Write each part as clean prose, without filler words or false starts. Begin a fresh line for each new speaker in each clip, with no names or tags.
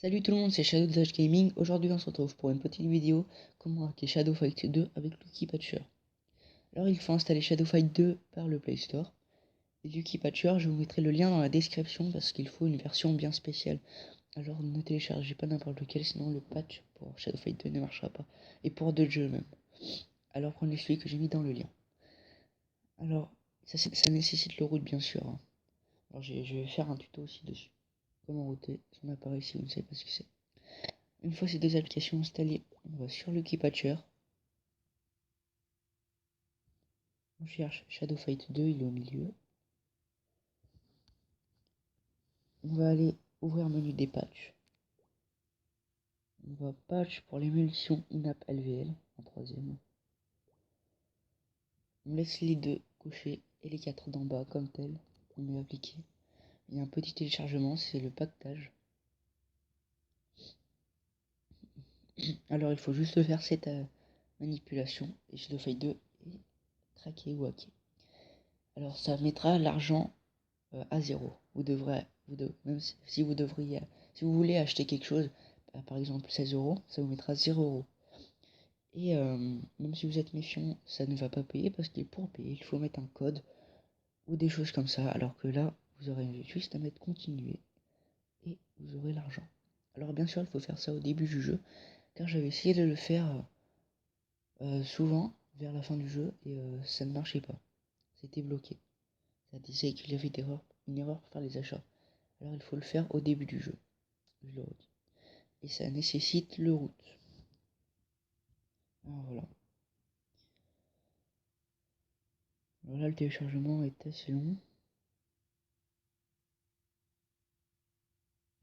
Salut tout le monde, c'est Shadow Dash Gaming. Aujourd'hui on se retrouve pour une petite vidéo comment hacker Shadow Fight 2 avec Lucky Patcher. Alors il faut installer Shadow Fight 2 par le Play Store. Et Lucky Patcher, je vous mettrai le lien dans la description parce qu'il faut une version bien spéciale. Alors ne téléchargez pas n'importe lequel, sinon le patch pour Shadow Fight 2 ne marchera pas. Et pour d'autres jeux même. Alors prenez celui que j'ai mis dans le lien. Alors ça nécessite le root bien sûr, hein. Alors je vais faire un tuto aussi dessus. Comment router son appareil si vous ne savez pas ce que c'est. Une fois ces deux applications installées, on va sur Lucky Patcher. On cherche Shadow Fight 2, il est au milieu. On va aller ouvrir le menu des patchs. On va patch pour les munitions INAP LVL en troisième. On laisse les deux cochés et les quatre d'en bas comme tel. On met appliquer. Il y a un petit téléchargement, c'est le pactage. Alors il faut juste faire cette manipulation et Shadow Fight 2 est craqué ou hacké. Alors ça mettra l'argent à zéro. Même si vous devriez, si vous voulez acheter quelque chose, par exemple 16 euros, ça vous mettra 0 euros. Et même si vous êtes méfiant, ça ne va pas payer parce que pour payer, il faut mettre un code ou des choses comme ça. Alors que là, vous aurez juste à mettre continuer et vous aurez l'argent. Alors bien sûr, il faut faire ça au début du jeu, car j'avais essayé de le faire souvent vers la fin du jeu et ça ne marchait pas. C'était bloqué. Ça disait qu'il y avait une erreur pour faire les achats. Alors il faut le faire au début du jeu. Je le redis. Et ça nécessite le root. Alors voilà. Alors là, le téléchargement est assez long.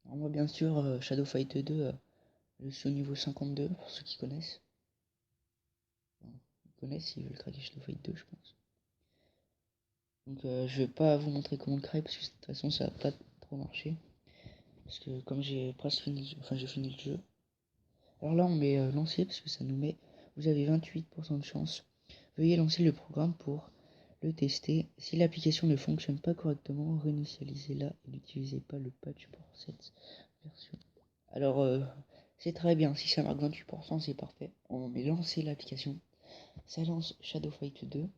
Alors moi, bien sûr, Shadow Fight 2, je suis au niveau 52, pour ceux qui connaissent. Enfin, ils connaissent, ils veulent craquer Shadow Fight 2, je pense. Donc je vais pas vous montrer comment le craquer, parce que de toute façon, ça va pas trop marcher. Parce que comme j'ai presque fini le jeu, enfin j'ai fini le jeu. Alors là, on met lancer, parce que ça nous met, vous avez 28% de chance. Veuillez lancer le programme pour le tester. Si l'application ne fonctionne pas correctement, réinitialisez-la et n'utilisez pas le patch pour cette version. Alors, c'est très bien. Si ça marque 28%, c'est parfait. On met lancer l'application. Ça lance Shadow Fight 2.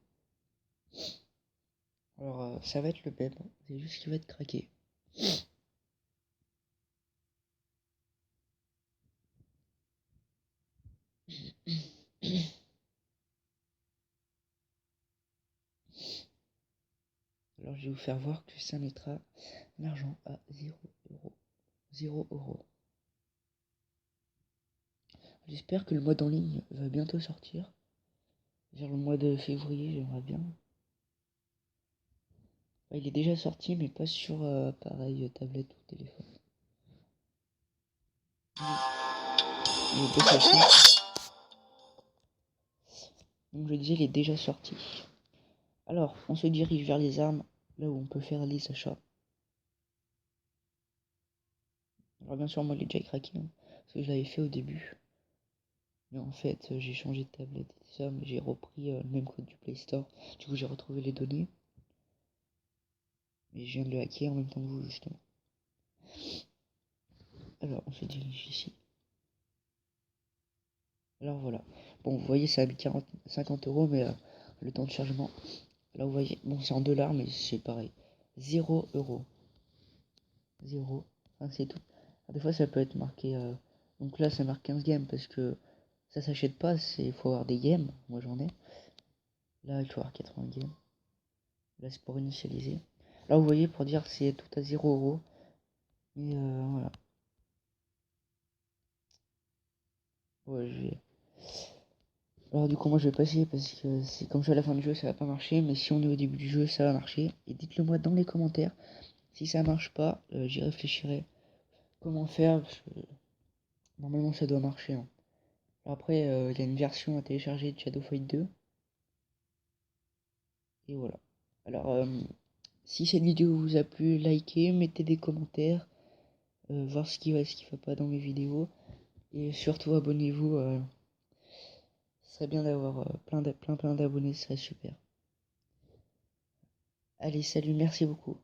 Alors, ça va être le même. C'est juste qu'il va être craqué. Alors, je vais vous faire voir que ça mettra l'argent à 0 euros. 0 euros. J'espère que le mode en ligne va bientôt sortir. Vers le mois de février, j'aimerais bien. Il est déjà sorti, mais pas sur pareil, tablette ou téléphone. Il est déjà sorti. Donc je disais, il est déjà sorti. Alors, on se dirige vers les armes, là où on peut faire les achats. Alors bien sûr, moi, il est déjà craqué, hein, parce que je l'avais fait au début. Mais en fait, j'ai changé de tablette et tout ça, mais j'ai repris le même code du Play Store. Du coup, j'ai retrouvé les données. Mais je viens de le hacker en même temps que vous, justement. Alors, on se dirige ici. Alors voilà. Bon, vous voyez, ça a mis 50 euros, mais le temps de chargement. Là, vous voyez, bon, c'est en dollars, mais c'est pareil. 0 euros. 0. Enfin, c'est tout. Alors, des fois, ça peut être marqué. Donc là, ça marque 15 games parce que ça s'achète pas. Il faut avoir des games. Moi, j'en ai. Là, il faut avoir 80 games. Là, c'est pour initialiser. Là, vous voyez, pour dire c'est tout à 0 euros. Mais voilà. Ouais, je vais. Alors, du coup, moi, je vais passer parce que c'est comme je suis à la fin du jeu, ça va pas marcher. Mais si on est au début du jeu, ça va marcher. Et dites-le moi dans les commentaires. Si ça marche pas, j'y réfléchirai. Comment faire parce que normalement, ça doit marcher, hein. Après, il y a une version à télécharger de Shadow Fight 2. Et voilà. Alors, si cette vidéo vous a plu, likez, mettez des commentaires, voir ce qui va et ce qui va pas dans mes vidéos. Et surtout, abonnez-vous. Ce serait bien d'avoir plein d'abonnés, ce serait super. Allez, salut, merci beaucoup.